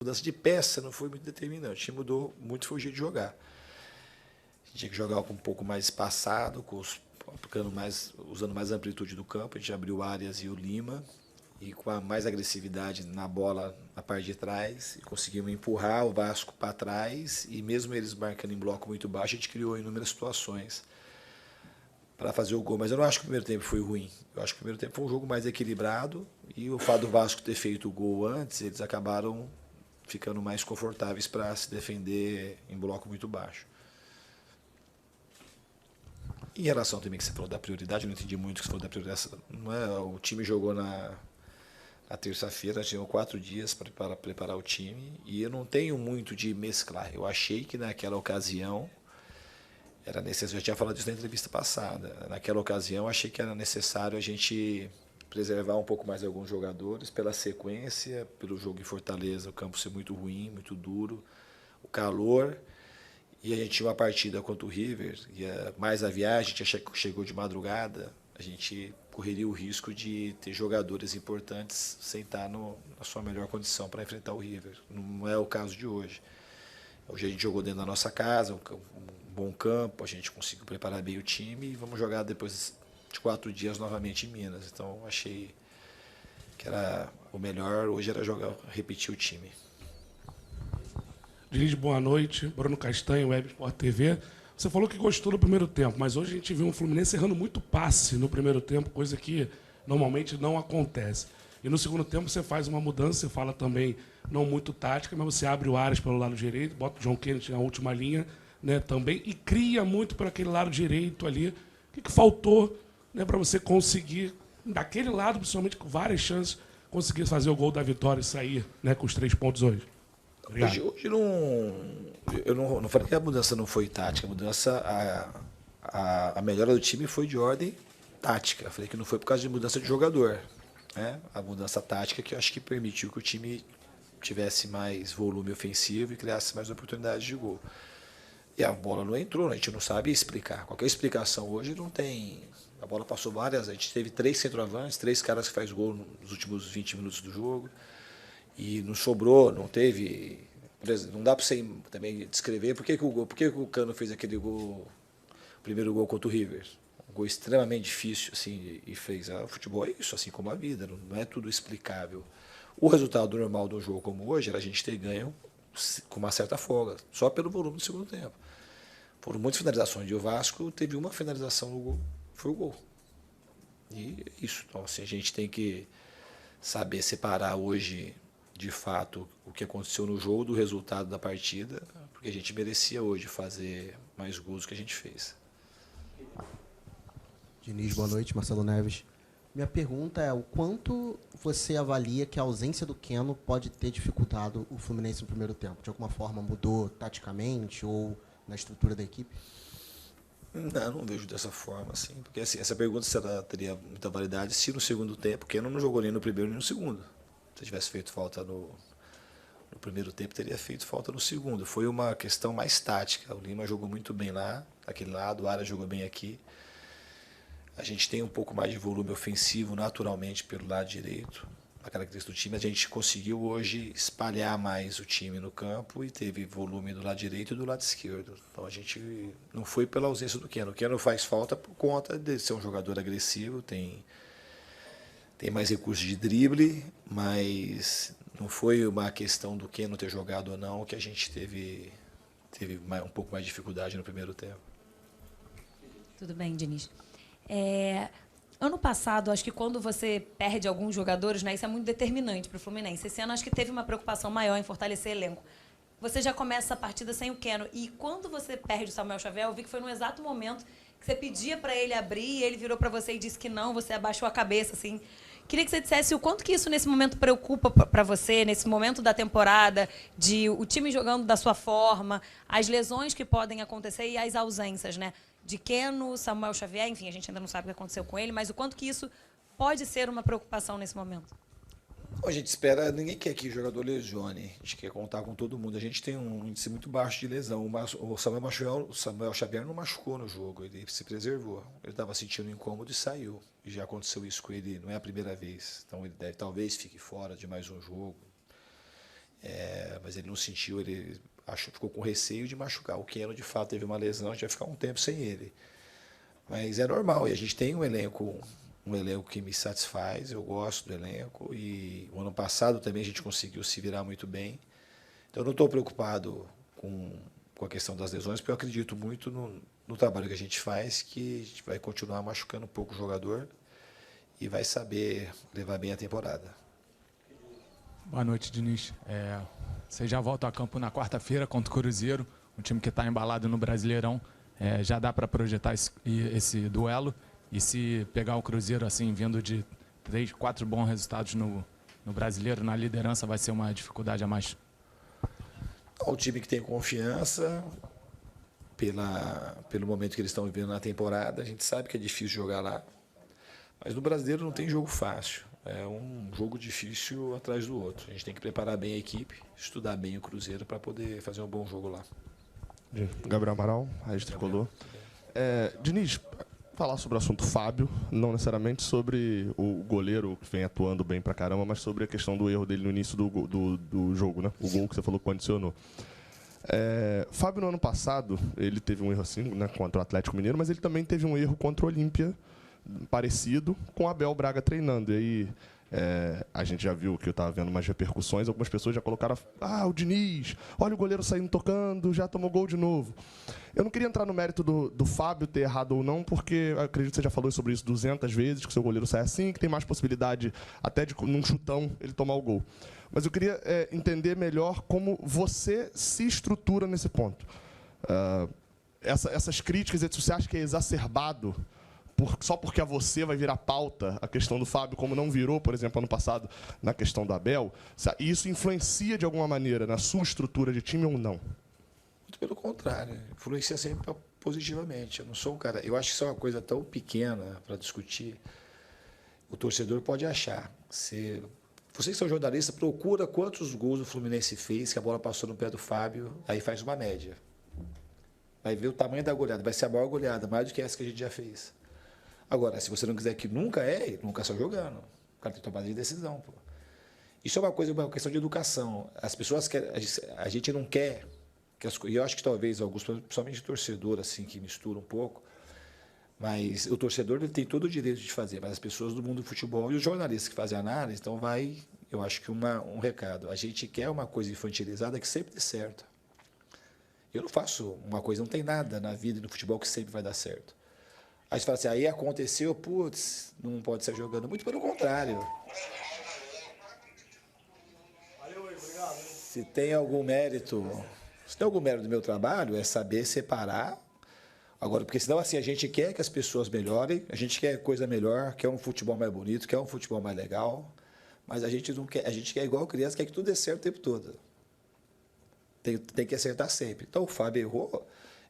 mudança de peça não foi muito determinante. O time mudou muito, foi o jeito de jogar. A gente tinha que jogar com um pouco mais espaçado, usando mais amplitude do campo. A gente abriu o Arias e o Lima, e com a mais agressividade na bola na parte de trás, e conseguimos empurrar o Vasco para trás, e mesmo eles marcando em bloco muito baixo, a gente criou inúmeras situações para fazer o gol. Mas eu não acho que o primeiro tempo foi ruim. Eu acho que o primeiro tempo foi um jogo mais equilibrado, e o fato do Vasco ter feito o gol antes, eles acabaram ficando mais confortáveis para se defender em bloco muito baixo. Em relação também que você falou da prioridade, eu não entendi muito o que você falou da prioridade. Não é, o time jogou na terça-feira, tinham 4 dias para preparar o time, e eu não tenho muito de mesclar. Eu achei que naquela ocasião era necessário, eu já tinha falado isso na entrevista passada, naquela ocasião eu achei que era necessário a gente preservar um pouco mais alguns jogadores pela sequência, pelo jogo em Fortaleza, o campo ser muito ruim, muito duro, o calor, e a gente tinha uma partida contra o River, mais a viagem, a gente chegou de madrugada, a gente correria o risco de ter jogadores importantes sem estar na sua melhor condição para enfrentar o River. Não é o caso de hoje. Hoje a gente jogou dentro da nossa casa, um bom campo, a gente conseguiu preparar bem o time e vamos jogar depois de 4 dias novamente em Minas. Então achei que era o melhor hoje era repetir o time. Diniz, boa noite. Bruno Castanho, Web Sport TV. Você falou que gostou do primeiro tempo, mas hoje a gente viu um Fluminense errando muito passe no primeiro tempo, coisa que normalmente não acontece. E no segundo tempo você faz uma mudança, você fala também não muito tática, mas você abre o Arias pelo lado direito, bota o John Kennedy na última linha, né, também, e cria muito por aquele lado direito ali. O que faltou, né, para você conseguir, daquele lado, principalmente com várias chances, conseguir fazer o gol da vitória e sair, né, com os 3 pontos hoje? Hoje não, eu não falei que a mudança não foi tática, a melhora do time foi de ordem tática. Eu falei que não foi por causa de mudança de jogador. Né? A mudança tática que eu acho que permitiu que o time tivesse mais volume ofensivo e criasse mais oportunidades de gol. E a bola não entrou, a gente não sabe explicar. Qualquer explicação hoje não tem. A bola passou várias, a gente teve 3 centroavantes, 3 caras que faz gol nos últimos 20 minutos do jogo. E não sobrou, não teve. Não dá para você também descrever por que o Cano fez aquele gol, o primeiro gol contra o River. Um gol extremamente difícil, assim, e fez. O futebol é isso, assim como a vida, não é tudo explicável. O resultado normal de um jogo como hoje era a gente ter ganho com uma certa folga, só pelo volume do segundo tempo. Foram muitas finalizações, e o Vasco teve uma finalização no gol, foi o gol. E isso, então, assim, a gente tem que saber separar hoje de fato o que aconteceu no jogo do resultado da partida, porque a gente merecia hoje fazer mais gols do que a gente fez. Diniz, boa noite. Marcelo Neves. Minha pergunta é o quanto você avalia que a ausência do Keno pode ter dificultado o Fluminense no primeiro tempo? De alguma forma mudou taticamente ou na estrutura da equipe? Não vejo dessa forma, assim, porque assim, essa pergunta ela teria muita validade se no segundo tempo, Keno não jogou nem no primeiro nem no segundo. Se tivesse feito falta no primeiro tempo, teria feito falta no segundo. Foi uma questão mais tática. O Lima jogou muito bem lá, daquele lado, o Ara jogou bem aqui. A gente tem um pouco mais de volume ofensivo naturalmente pelo lado direito, a característica do time. A gente conseguiu hoje espalhar mais o time no campo e teve volume do lado direito e do lado esquerdo. Então a gente não foi pela ausência do Keno. O Keno faz falta por conta de ser um jogador agressivo, tem mais recursos de drible, mas não foi uma questão do Keno ter jogado ou não que a gente teve um pouco mais de dificuldade no primeiro tempo. Tudo bem, Diniz. Ano passado, acho que quando você perde alguns jogadores, né, isso é muito determinante para o Fluminense. Esse ano, acho que teve uma preocupação maior em fortalecer elenco. Você já começa a partida sem o Keno. E quando você perde o Samuel Xavier, eu vi que foi no exato momento que você pedia para ele abrir e ele virou para você e disse que não, você abaixou a cabeça, assim. Queria que você dissesse o quanto que isso, nesse momento, preocupa para você, nesse momento da temporada, de o time jogando da sua forma, as lesões que podem acontecer e as ausências, né? De Keno, Samuel Xavier, enfim, a gente ainda não sabe o que aconteceu com ele, mas o quanto que isso pode ser uma preocupação nesse momento? A gente espera, ninguém quer que o jogador lesione, a gente quer contar com todo mundo. A gente tem um índice muito baixo de lesão. O Samuel Xavier não machucou no jogo, ele se preservou. Ele estava sentindo incômodo e saiu. E já aconteceu isso com ele, não é a primeira vez. Então ele talvez fique fora de mais um jogo. mas ele não sentiu, ele ficou com receio de machucar. O Keno, de fato, teve uma lesão, a gente vai ficar um tempo sem ele. Mas é normal, e a gente tem um elenco que me satisfaz, eu gosto do elenco, e o ano passado também a gente conseguiu se virar muito bem. Então eu não estou preocupado com a questão das lesões, porque eu acredito muito no trabalho que a gente faz, que a gente vai continuar machucando um pouco o jogador e vai saber levar bem a temporada. Boa noite, Diniz. Você já volta a campo na quarta-feira contra o Cruzeiro, um time que está embalado no Brasileirão. Já dá para projetar esse duelo? E se pegar o Cruzeiro assim, vindo de 3, 4 bons resultados no Brasileiro, na liderança, vai ser uma dificuldade a mais? O time que tem confiança, pelo momento que eles estão vivendo na temporada, a gente sabe que é difícil jogar lá. Mas no Brasileiro não tem jogo fácil. É um jogo difícil atrás do outro. A gente tem que preparar bem a equipe, estudar bem o Cruzeiro para poder fazer um bom jogo lá. Gabriel Amaral, Raiz Tricolor. Diniz, falar sobre o assunto Fábio, não necessariamente sobre o goleiro que vem atuando bem pra caramba, mas sobre a questão do erro dele no início do jogo, né? O gol que você falou que condicionou. Fábio, no ano passado, ele teve um erro assim, né, contra o Atlético Mineiro, mas ele também teve um erro contra o Olímpia, parecido, com o Abel Braga treinando. E aí, a gente já viu que eu estava vendo umas repercussões, algumas pessoas já colocaram: o Diniz, olha o goleiro saindo tocando, já tomou gol de novo. Eu não queria entrar no mérito do Fábio ter errado ou não, porque eu acredito que você já falou sobre isso 200 vezes, que o seu goleiro sai assim, que tem mais possibilidade até de, num chutão, ele tomar o gol. Mas eu queria entender melhor como você se estrutura nesse ponto. Essas críticas, você acha que é exacerbado só porque a você vai virar pauta a questão do Fábio, como não virou, por exemplo, ano passado, na questão do Abel? E isso influencia de alguma maneira na sua estrutura de time ou não? Muito pelo contrário, influencia sempre positivamente. Eu não sou um cara. Eu acho que isso é uma coisa tão pequena para discutir. O torcedor pode achar. Vocês que são jornalistas, procura quantos gols o Fluminense fez, que a bola passou no pé do Fábio, aí faz uma média. Vai ver o tamanho da goleada, vai ser a maior goleada, mais do que essa que a gente já fez. Agora, se você não quiser que nunca nunca só jogando. O cara tem que tomar de decisão. Pô. Isso é uma questão de educação. As pessoas querem. A gente não quer. E eu acho que talvez alguns, principalmente torcedor, assim, que mistura um pouco, mas o torcedor ele tem todo o direito de fazer, mas as pessoas do mundo do futebol e os jornalistas que fazem análise, então eu acho que um recado. A gente quer uma coisa infantilizada que sempre dê certo. Eu não faço uma coisa, não tem nada na vida e no futebol que sempre vai dar certo. Aí você fala assim, aí aconteceu, putz, não pode ser jogando. Muito pelo contrário. Se tem algum mérito do meu trabalho, é saber separar. Agora, porque senão assim, a gente quer que as pessoas melhorem, a gente quer coisa melhor, quer um futebol mais bonito, quer um futebol mais legal, mas a gente não quer, a gente quer igual criança, quer que tudo dê certo o tempo todo. Tem que acertar sempre. Então o Fábio errou.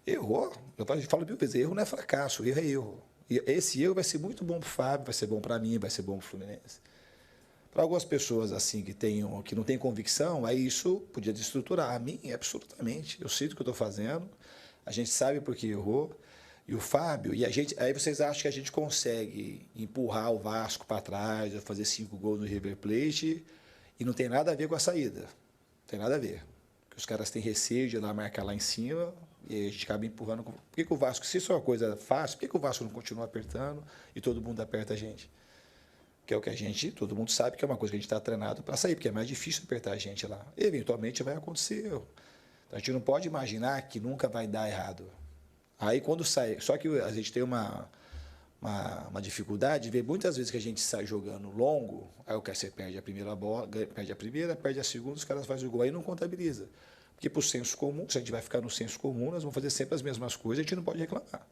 Eu falo mil vezes, erro não é fracasso, erro é erro. E esse erro vai ser muito bom para o Fábio, vai ser bom para mim, vai ser bom para o Fluminense. Para algumas pessoas assim que não têm convicção, aí isso podia desestruturar. A mim, absolutamente. Eu sei do que eu estou fazendo, a gente sabe por que errou. E o Fábio, aí vocês acham que a gente consegue empurrar o Vasco para trás, fazer 5 gols no River Plate, e não tem nada a ver com a saída. Não tem nada a ver. Os caras têm receio de ir lá marcar lá em cima e a gente acaba empurrando. Por que o Vasco, se isso é uma coisa fácil, por que o Vasco não continua apertando e todo mundo aperta a gente? Que é o que todo mundo sabe que é uma coisa que a gente está treinado para sair, porque é mais difícil apertar a gente lá. Eventualmente vai acontecer. Então a gente não pode imaginar que nunca vai dar errado. Aí quando sai, só que a gente tem uma dificuldade de ver muitas vezes que a gente sai jogando longo, aí você perde a primeira bola, perde a segunda, os caras fazem o gol, aí não contabiliza. Porque para o senso comum, se a gente vai ficar no senso comum, nós vamos fazer sempre as mesmas coisas, a gente não pode reclamar.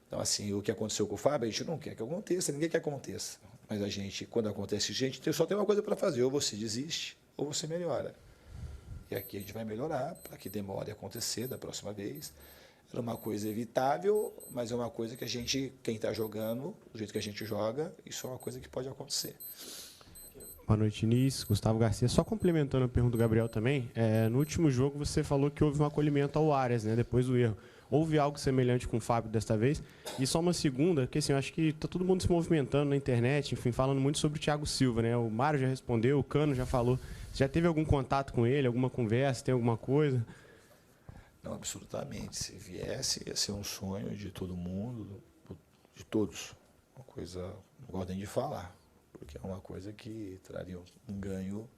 Então, assim, o que aconteceu com o Fábio, a gente não quer que aconteça, ninguém quer que aconteça. Mas a gente, quando acontece, só tem uma coisa para fazer, ou você desiste, ou você melhora. E aqui a gente vai melhorar para que demore a acontecer da próxima vez. Era uma coisa evitável, mas é uma coisa que quem está jogando, do jeito que a gente joga, isso é uma coisa que pode acontecer. Boa noite, Diniz. Gustavo Garcia. Só complementando a pergunta do Gabriel também, no último jogo você falou que houve um acolhimento ao Arias, né, depois do erro. Houve algo semelhante com o Fábio desta vez? E só uma segunda, que assim, eu acho que está todo mundo se movimentando na internet, enfim, falando muito sobre o Thiago Silva, né? O Mário já respondeu, o Cano já falou. Você já teve algum contato com ele, alguma conversa, tem alguma coisa? Não, absolutamente. Se viesse, ia ser um sonho de todo mundo, de todos. Uma coisa, não gosto nem de falar, porque é uma coisa que traria um ganho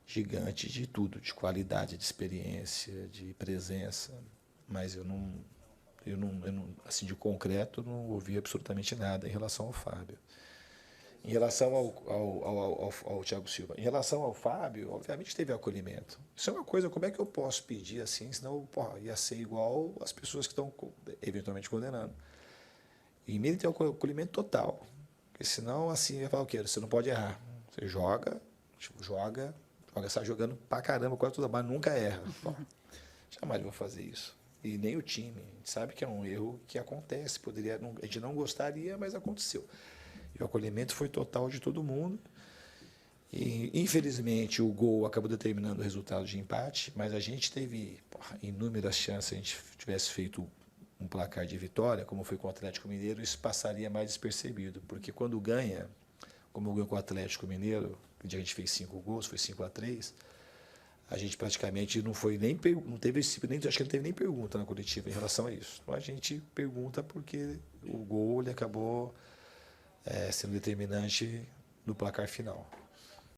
gigante de tudo, de qualidade, de experiência, de presença. Mas eu não, assim, de concreto, não ouvi absolutamente nada em relação ao Fábio. Em relação ao Thiago Silva, em relação ao Fábio, obviamente teve acolhimento. Isso é uma coisa, como é que eu posso pedir assim, senão ia ser igual as pessoas que estão eventualmente condenando. E ele tem um acolhimento total, porque senão assim, ia falar o quê? Você não pode errar. Você joga, sai jogando pra caramba, quase toda, mas nunca erra. Bom, jamais vou fazer isso. E nem o time. A gente sabe que é um erro que acontece, a gente não gostaria, mas aconteceu. E o acolhimento foi total de todo mundo. E, infelizmente, o gol acabou determinando o resultado de empate, mas a gente teve inúmeras chances. Se a gente tivesse feito um placar de vitória, como foi com o Atlético Mineiro, isso passaria mais despercebido. Porque quando ganha, como ganhou com o Atlético Mineiro, que dia a gente fez 5 gols, foi 5-3, a gente praticamente não foi nem não teve esse tipo, acho que não teve nem pergunta na coletiva em relação a isso. Então a gente pergunta porque o gol ele acabou sendo determinante no placar final.